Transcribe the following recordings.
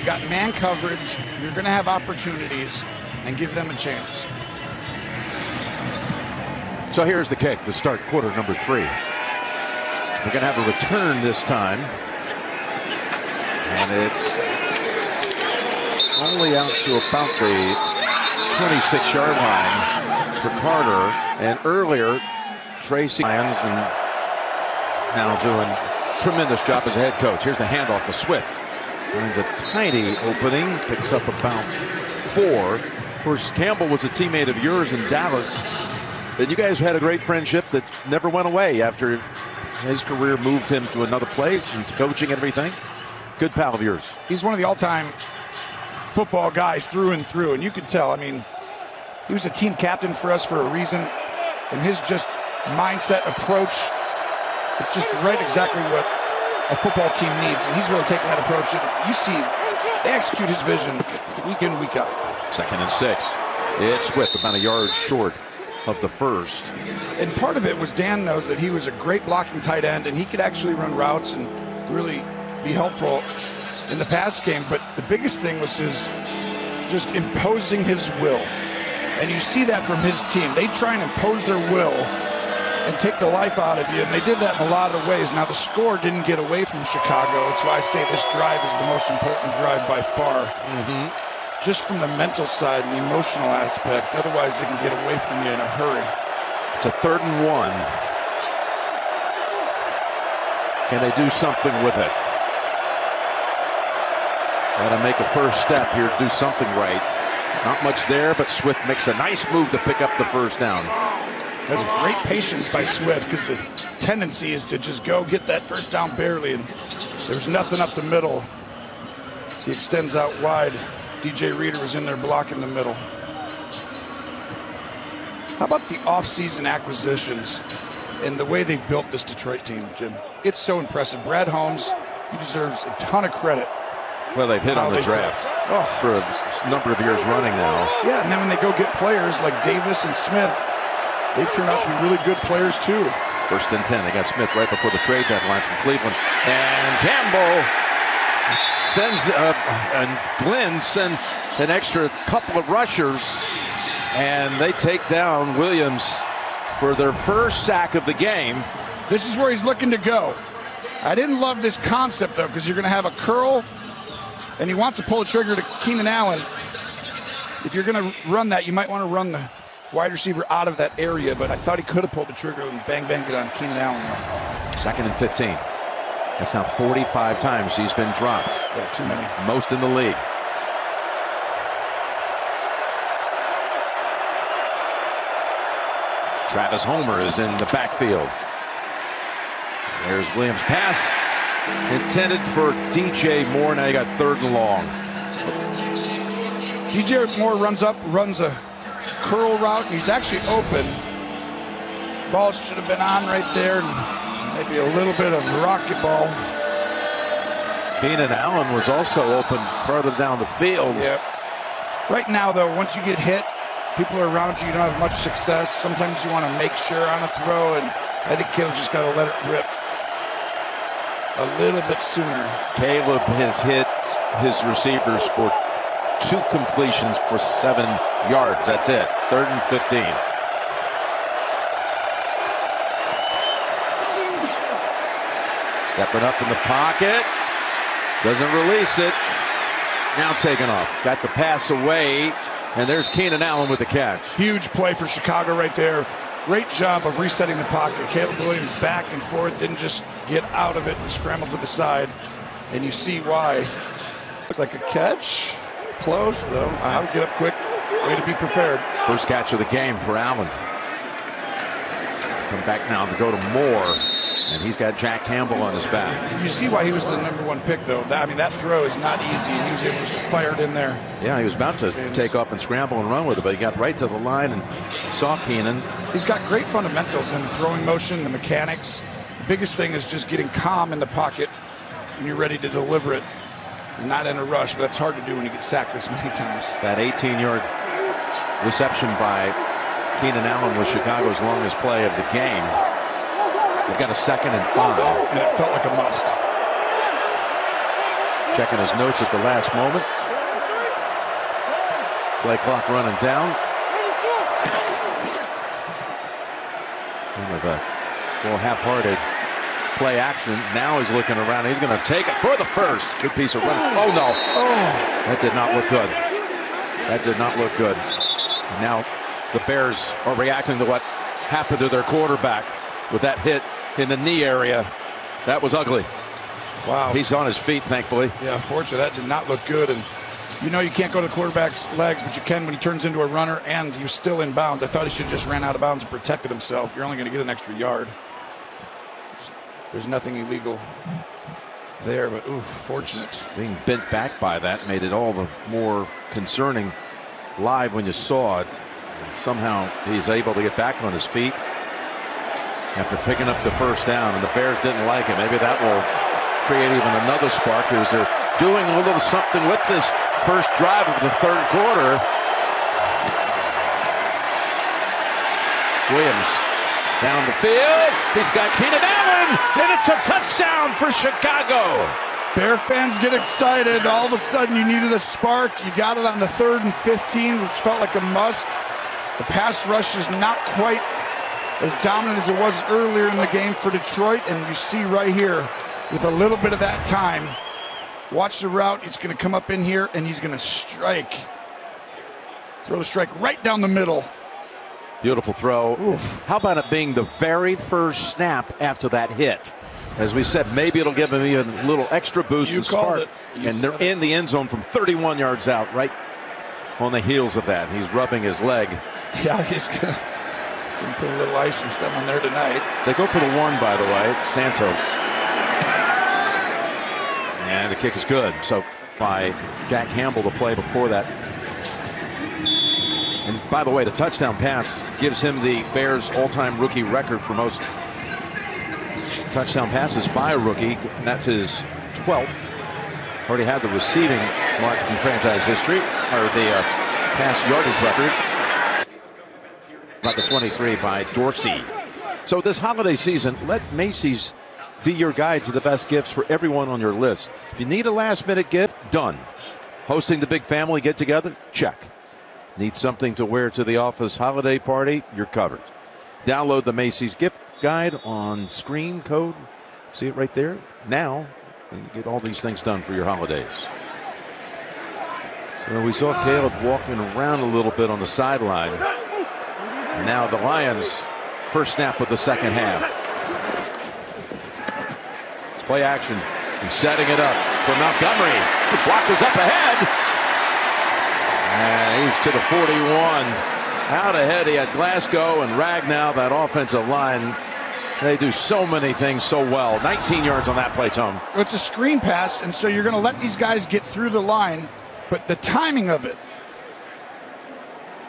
got man coverage, you're going to have opportunities, and give them a chance. So here's the kick to start quarter number 3. We're going to have a return this time. And it's only out to about the 26-yard line for Carter. And earlier, Tracy Lyons and now doing a tremendous job as a head coach. Here's the handoff to Swift. Finds a tiny opening, picks up about 4. Of course, Campbell was a teammate of yours in Dallas. And you guys had a great friendship that never went away after his career moved him to another place and coaching and everything. Good pal of yours. He's one of the all-time football guys through and through, and you could tell. I mean, he was a team captain for us for a reason, and his just mindset, approach, it's just right exactly what a football team needs, and he's really taking that approach. And you see, they execute his vision week in, week out. 2nd and 6. It's Swift about a yard short of the first. And part of it was Dan knows that he was a great blocking tight end, and he could actually run routes and really be helpful in the pass game. But the biggest thing was his just imposing his will. And you see that from his team. They try and impose their will and take the life out of you, and they did that in a lot of ways. Now, the score didn't get away from Chicago. That's why I say this drive is the most important drive by far. Just from the mental side and the emotional aspect. Otherwise, they can get away from you in a hurry. It's a 3rd and 1. Can they do something with it? Got to make a first step here, do something right. Not much there, but Swift makes a nice move to pick up the first down. That's great patience by Swift, because the tendency is to just go get that first down barely, and there's nothing up the middle. So he extends out wide. DJ Reader was in there blocking the middle. How about the offseason acquisitions and the way they've built this Detroit team, Jim? It's so impressive. Brad Holmes, he deserves a ton of credit. Well, they've hit on the draft for a number of years running now. Yeah, and then when they go get players like Davis and Smith, they've turned out to be really good players too. 1st and 10. They got Smith right before the trade deadline from Cleveland. And Campbell sends and Glenn send an extra couple of rushers, and they take down Williams for their first sack of the game. This is where he's looking to go. I didn't love this concept, though, because you're going to have a curl, and he wants to pull the trigger to Keenan Allen. If you're going to run that, you might want to run the wide receiver out of that area, but I thought he could have pulled the trigger and banged it on Keenan Allen. 2nd and 15. That's now 45 times he's been dropped. Yeah, too many. Most in the league. Travis Homer is in the backfield. There's Williams' pass intended for DJ Moore. Now you got 3rd and long. DJ Moore runs up, runs a curl route, and he's actually open. Ball should have been on right there. Maybe a little bit of rocket ball. Keenan Allen was also open further down the field. Yep. Right now, though, once you get hit, people are around you, you don't have much success. Sometimes you want to make sure on a throw, and I think Caleb's just got to let it rip a little bit sooner. Caleb has hit his receivers for 2 completions for 7 yards. That's it. 3rd and 15. Stepping up in the pocket. Doesn't release it. Now taken off. Got the pass away. And there's Keenan Allen with the catch. Huge play for Chicago right there. Great job of resetting the pocket. Caleb Williams back and forth. Didn't just get out of it and scramble to the side. And you see why. Looks like a catch. Close, though. I would get up quick. Way to be prepared. First catch of the game for Allen. Come back now to go to Moore. And he's got Jack Campbell on his back. You see why he was the #1 pick, though. That throw is not easy, and he was able to fire it in there. Yeah, he was about to take off and scramble and run with it, but he got right to the line and saw Keenan. He's got great fundamentals in the throwing motion, the mechanics. The biggest thing is just getting calm in the pocket when you're ready to deliver it. You're not in a rush, but that's hard to do when you get sacked this many times. That 18-yard reception by Keenan Allen was Chicago's longest play of the game. They've got a 2nd and 5. And it felt like a must. checking his notes at the last moment. Play clock running down. With a little half-hearted play action. Now he's looking around. He's going to take it for the first. Good piece of run. Oh, no. That did not look good. That did not look good. And now the Bears are reacting to what happened to their quarterback with that hit in the knee area. That was ugly. Wow. He's on his feet, thankfully. Yeah, unfortunately, that did not look good. And you know you can't go to the quarterback's legs, but you can when he turns into a runner and he was still in bounds. I thought he should have just ran out of bounds and protected himself. You're only going to get an extra yard. There's nothing illegal there, but ooh, fortunate. Being bent back by that made it all the more concerning live when you saw it. And somehow he's able to get back on his feet after picking up the first down, and the Bears didn't like it. Maybe that will create even another spark because they're doing a little something with this first drive of the third quarter. Williams down the field. He's got Keenan Allen, and it's a touchdown for Chicago. Bear fans get excited. All of a sudden you needed a spark. You got it on the 3rd and 15, which felt like a must. The pass rush is not quite as dominant as it was earlier in the game for Detroit, and you see right here with a little bit of that time, watch the route. It's going to come up in here and he's going to strike, throw the strike right down the middle. Beautiful throw. Oof. How about it being the very first snap after that hit? As we said, maybe it'll give him even a little extra boost and spark. And they're in the end zone from 31 yards out, right on the heels of that. He's rubbing his leg. Yeah, he's going to put a little ice and stuff on there tonight. They go for the one, by the way, Santos. And the kick is good. So by Jack Campbell, the play before that. And by the way, the touchdown pass gives him the Bears all-time rookie record for most touchdown passes by a rookie. And that's his 12th. Already had the receiving mark in franchise history, or the pass yardage record. About the 23 by Dorsey. So this holiday season, let Macy's be your guide to the best gifts for everyone on your list. If you need a last-minute gift, done. Hosting the big family get-together? Check. Need something to wear to the office holiday party? You're covered. Download the Macy's gift guide on screen code. See it right there? Now, you can get all these things done for your holidays. So we saw Caleb walking around a little bit on the sideline. And now the Lions, first snap of the second half. It's play action. He's setting it up for Montgomery. The block was up ahead. And he's to the 41. Out ahead, he had Glasgow and Ragnow, that offensive line. They do so many things so well. 19 yards on that play, Tom. It's a screen pass, and so you're going to let these guys get through the line, but the timing of it,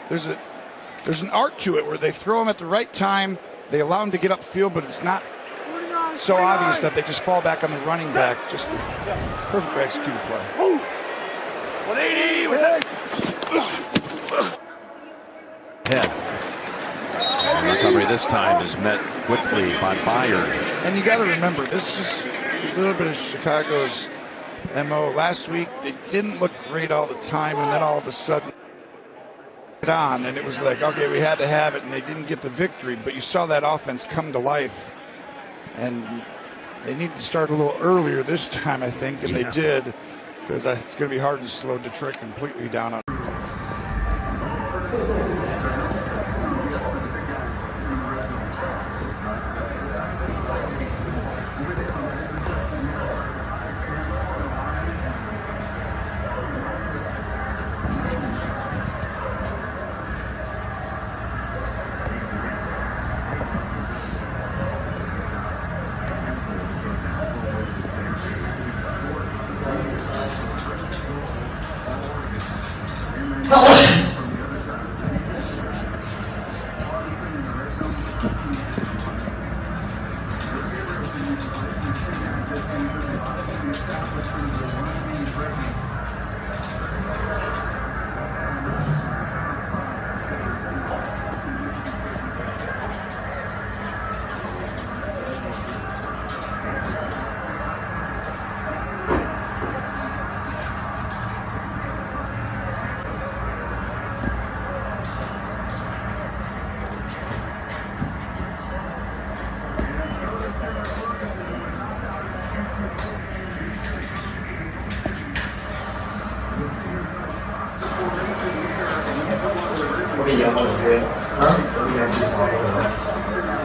there's an art to it where they throw them at the right time. They allow them to get upfield, but it's not so obvious that they just fall back on the running back. Just a perfectly executed play. 180 was it? Head. And Montgomery this time is met quickly by Byard. And you got to remember, this is a little bit of Chicago's MO. Last week, they didn't look great all the time, and then all of a sudden, it on, and it was like, okay, we had to have it, and they didn't get the victory. But you saw that offense come to life, and they needed to start a little earlier this time, I think, and they did, because it's going to be hard to slow Detroit completely down on.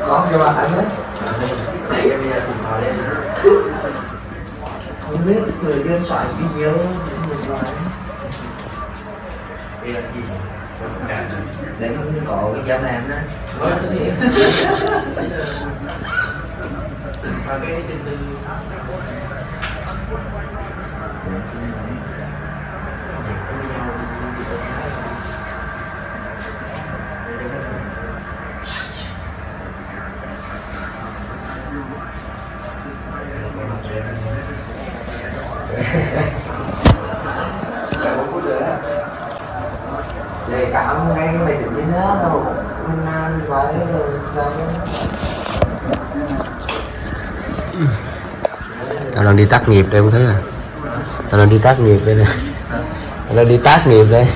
Có cho bạn anh đấy. Không biết người dân soạn video mình nói để không có cái giao nam đó. Và cái tin tư về cảm ngay cái bài tự nhiên đó đâu mình làm phải sao tao đang đi tác nghiệp đây, không thấy à? Tao đang đi tác nghiệp đây nè, tao đang đi tác nghiệp đây.